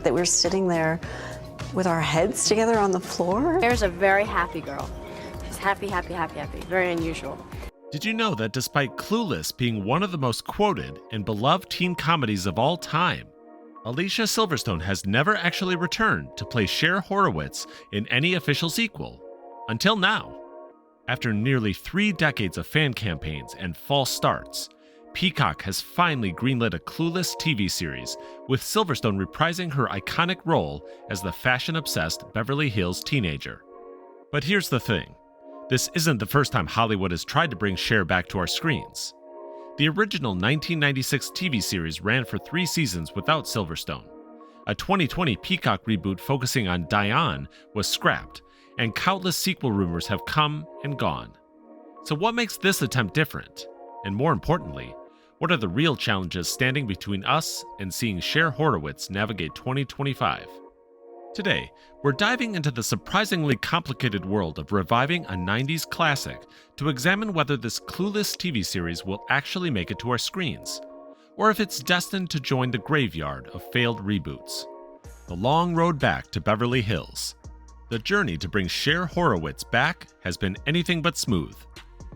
that we were sitting there with our heads together on the floor. Cher's a very happy girl. She's happy, happy, happy, happy. Very unusual. Did you know that despite Clueless being one of the most quoted and beloved teen comedies of all time, Alicia Silverstone has never actually returned to play Cher Horowitz in any official sequel, until now. After nearly 3 decades of fan campaigns and false starts, Peacock has finally greenlit a Clueless TV series, with Silverstone reprising her iconic role as the fashion-obsessed Beverly Hills teenager. But here's the thing. This isn't the first time Hollywood has tried to bring Cher back to our screens. The original 1996 TV series ran for 3 seasons without Silverstone. A 2020 Peacock reboot focusing on Diane was scrapped, and countless sequel rumors have come and gone. So what makes this attempt different? And more importantly, what are the real challenges standing between us and seeing Cher Horowitz navigate 2025? Today, we're diving into the surprisingly complicated world of reviving a 90s classic to examine whether this Clueless TV series will actually make it to our screens, or if it's destined to join the graveyard of failed reboots. The long road back to Beverly Hills. The journey to bring Cher Horowitz back has been anything but smooth.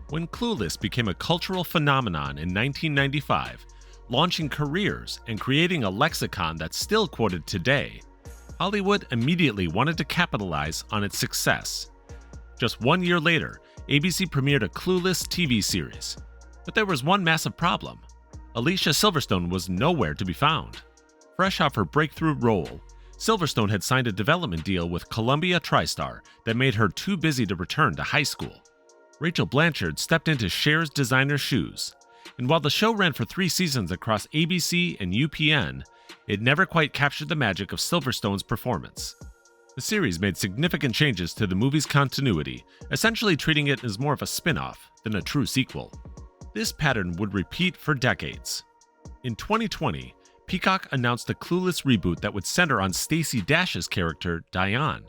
When Clueless became a cultural phenomenon in 1995, launching careers and creating a lexicon that's still quoted today, Hollywood immediately wanted to capitalize on its success. Just 1 year later, ABC premiered a Clueless TV series. But there was one massive problem. Alicia Silverstone was nowhere to be found. Fresh off her breakthrough role, Silverstone had signed a development deal with Columbia TriStar that made her too busy to return to high school. Rachel Blanchard stepped into Cher's designer shoes, and while the show ran for 3 seasons across ABC and UPN, it never quite captured the magic of Silverstone's performance. The series made significant changes to the movie's continuity, essentially treating it as more of a spin-off than a true sequel. This pattern would repeat for decades. In 2020, Peacock announced a Clueless reboot that would center on Stacey Dash's character, Diane,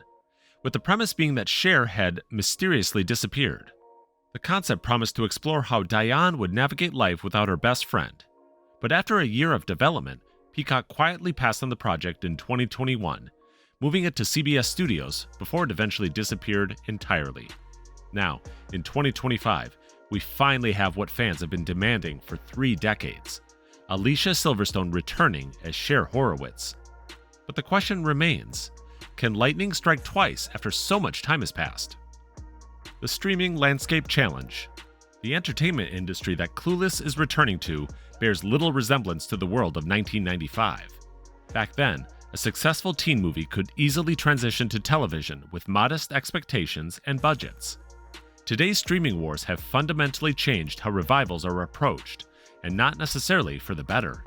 with the premise being that Cher had mysteriously disappeared. The concept promised to explore how Diane would navigate life without her best friend. But after a year of development, Peacock quietly passed on the project in 2021, moving it to CBS Studios before it eventually disappeared entirely. Now, in 2025, we finally have what fans have been demanding for 3 decades: Alicia Silverstone returning as Cher Horowitz. But the question remains, can lightning strike twice after so much time has passed? The streaming landscape challenge. The entertainment industry that Clueless is returning to bears little resemblance to the world of 1995. Back then, a successful teen movie could easily transition to television with modest expectations and budgets. Today's streaming wars have fundamentally changed how revivals are approached, and not necessarily for the better.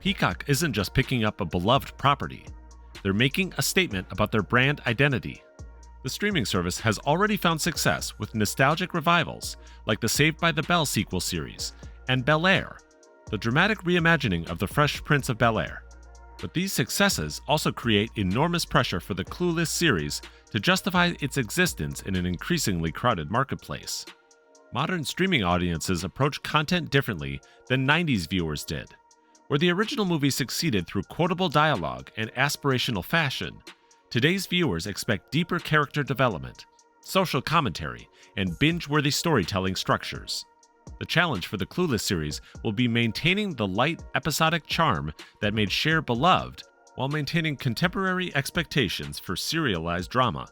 Peacock isn't just picking up a beloved property. They're making a statement about their brand identity. The streaming service has already found success with nostalgic revivals like the Saved by the Bell sequel series and Bel-Air, the dramatic reimagining of The Fresh Prince of Bel-Air. But these successes also create enormous pressure for the Clueless series to justify its existence in an increasingly crowded marketplace. Modern streaming audiences approach content differently than 90s viewers did. Where the original movie succeeded through quotable dialogue and aspirational fashion, today's viewers expect deeper character development, social commentary, and binge-worthy storytelling structures. The challenge for the Clueless series will be maintaining the light, episodic charm that made Cher beloved while maintaining contemporary expectations for serialized drama.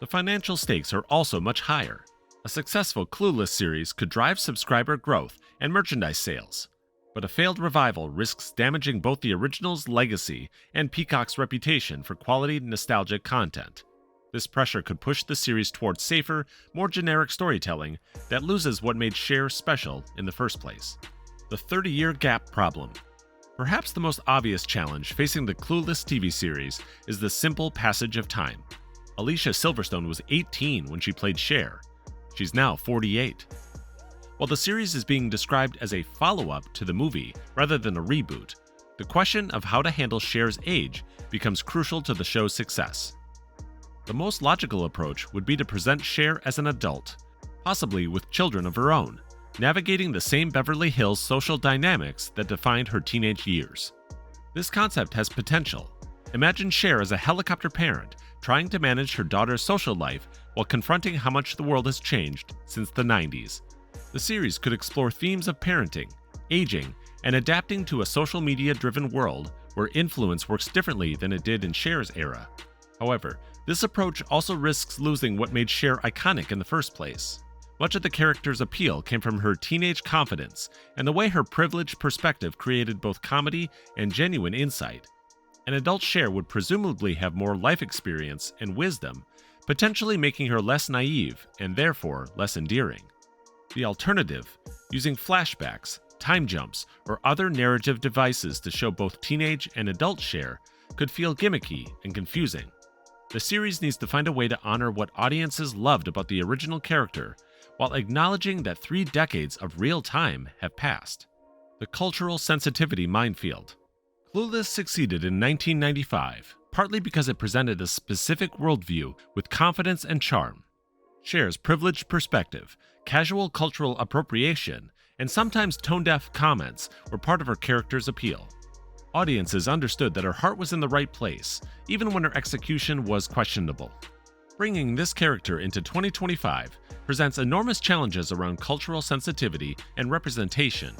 The financial stakes are also much higher. A successful Clueless series could drive subscriber growth and merchandise sales, but a failed revival risks damaging both the original's legacy and Peacock's reputation for quality, nostalgic content. This pressure could push the series towards safer, more generic storytelling that loses what made Cher special in the first place. The 30-year gap problem. Perhaps the most obvious challenge facing the Clueless TV series is the simple passage of time. Alicia Silverstone was 18 when she played Cher. She's now 48. While the series is being described as a follow-up to the movie rather than a reboot, the question of how to handle Cher's age becomes crucial to the show's success. The most logical approach would be to present Cher as an adult, possibly with children of her own, navigating the same Beverly Hills social dynamics that defined her teenage years. This concept has potential, Imagine Cher as a helicopter parent trying to manage her daughter's social life while confronting how much the world has changed since the 90s. The series could explore themes of parenting, aging, and adapting to a social media-driven world where influence works differently than it did in Cher's era. However, this approach also risks losing what made Cher iconic in the first place. Much of the character's appeal came from her teenage confidence and the way her privileged perspective created both comedy and genuine insight. An adult Cher would presumably have more life experience and wisdom, potentially making her less naive and therefore less endearing. The alternative, using flashbacks, time jumps, or other narrative devices to show both teenage and adult Cher, could feel gimmicky and confusing. The series needs to find a way to honor what audiences loved about the original character, while acknowledging that 3 decades of real time have passed. The cultural sensitivity minefield. Clueless succeeded in 1995, partly because it presented a specific worldview with confidence and charm. Cher's privileged perspective, casual cultural appropriation, and sometimes tone-deaf comments were part of her character's appeal. Audiences understood that her heart was in the right place, even when her execution was questionable. Bringing this character into 2025 presents enormous challenges around cultural sensitivity and representation.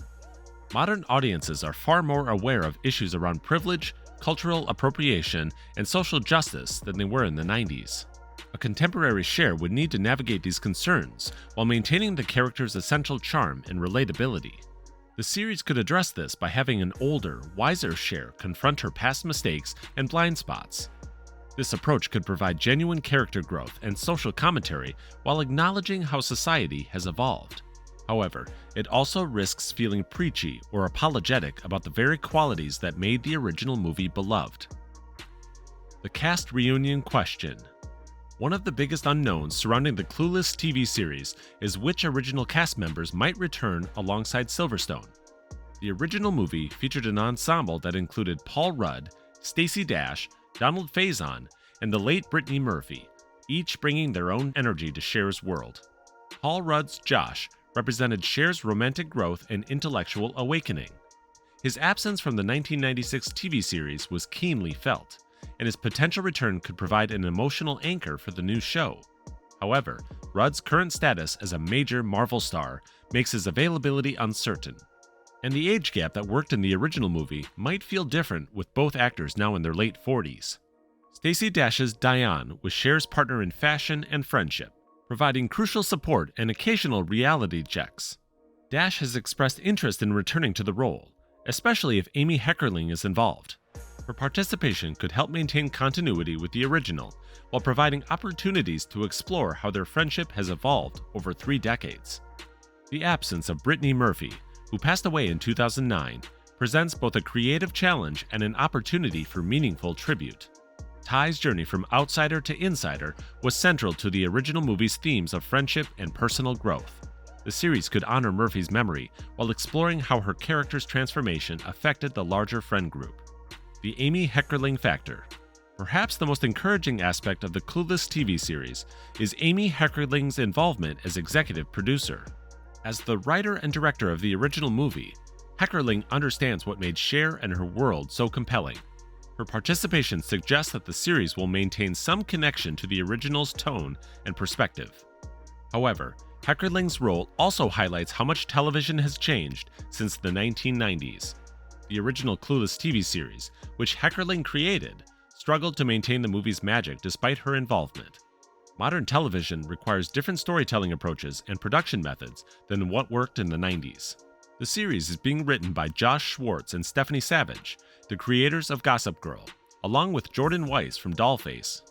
Modern audiences are far more aware of issues around privilege, cultural appropriation, and social justice than they were in the 90s. A contemporary Cher would need to navigate these concerns while maintaining the character's essential charm and relatability. The series could address this by having an older, wiser Cher confront her past mistakes and blind spots. This approach could provide genuine character growth and social commentary while acknowledging how society has evolved. However, it also risks feeling preachy or apologetic about the very qualities that made the original movie beloved. The cast reunion question. One of the biggest unknowns surrounding the Clueless TV series is which original cast members might return alongside Silverstone. The original movie featured an ensemble that included Paul Rudd, Stacey Dash, Donald Faison, and the late Brittany Murphy, each bringing their own energy to Cher's world. Paul Rudd's Josh represented Cher's romantic growth and intellectual awakening. His absence from the 1996 TV series was keenly felt, and his potential return could provide an emotional anchor for the new show. However, Rudd's current status as a major Marvel star makes his availability uncertain, and the age gap that worked in the original movie might feel different with both actors now in their late 40s. Stacey Dash's Diane was Cher's partner in fashion and friendship, providing crucial support and occasional reality checks. Dash has expressed interest in returning to the role, especially if Amy Heckerling is involved. Her participation could help maintain continuity with the original, while providing opportunities to explore how their friendship has evolved over 3 decades. The absence of Brittany Murphy, who passed away in 2009, presents both a creative challenge and an opportunity for meaningful tribute. Ty's journey from outsider to insider was central to the original movie's themes of friendship and personal growth. The series could honor Murphy's memory while exploring how her character's transformation affected the larger friend group. The Amy Heckerling factor. Perhaps the most encouraging aspect of the Clueless TV series is Amy Heckerling's involvement as executive producer. As the writer and director of the original movie, Heckerling understands what made Cher and her world so compelling. Her participation suggests that the series will maintain some connection to the original's tone and perspective. However, Heckerling's role also highlights how much television has changed since the 1990s. The original Clueless TV series, which Heckerling created, struggled to maintain the movie's magic despite her involvement. Modern television requires different storytelling approaches and production methods than what worked in the 90s. The series is being written by Josh Schwartz and Stephanie Savage, the creators of Gossip Girl, along with Jordan Weiss from Dollface.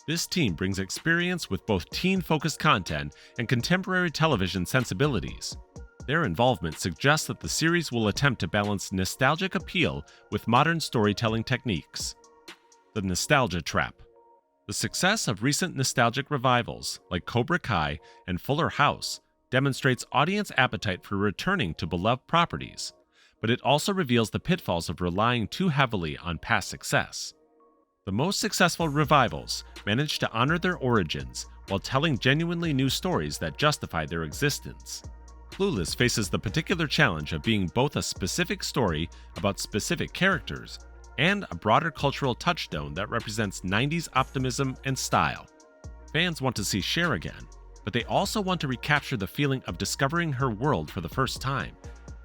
This team brings experience with both teen-focused content and contemporary television sensibilities. Their involvement suggests that the series will attempt to balance nostalgic appeal with modern storytelling techniques. The nostalgia trap. The success of recent nostalgic revivals, like Cobra Kai and Fuller House, demonstrates audience appetite for returning to beloved properties, but it also reveals the pitfalls of relying too heavily on past success. The most successful revivals manage to honor their origins while telling genuinely new stories that justify their existence. Clueless faces the particular challenge of being both a specific story about specific characters and a broader cultural touchstone that represents 90s optimism and style. Fans want to see Cher again, but they also want to recapture the feeling of discovering her world for the first time.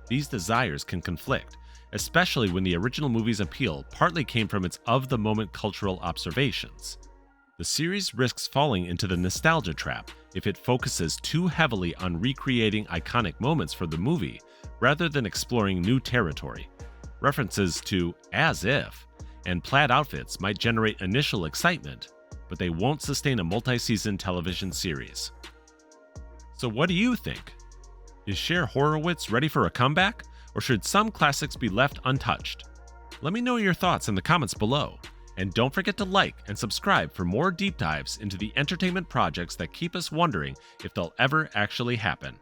These desires can conflict, especially when the original movie's appeal partly came from its of-the-moment cultural observations. The series risks falling into the nostalgia trap if it focuses too heavily on recreating iconic moments for the movie rather than exploring new territory. References to "as if" and plaid outfits might generate initial excitement, but they won't sustain a multi-season television series. So what do you think? Is Cher Horowitz ready for a comeback, or should some classics be left untouched? Let me know your thoughts in the comments below, and don't forget to like and subscribe for more deep dives into the entertainment projects that keep us wondering if they'll ever actually happen.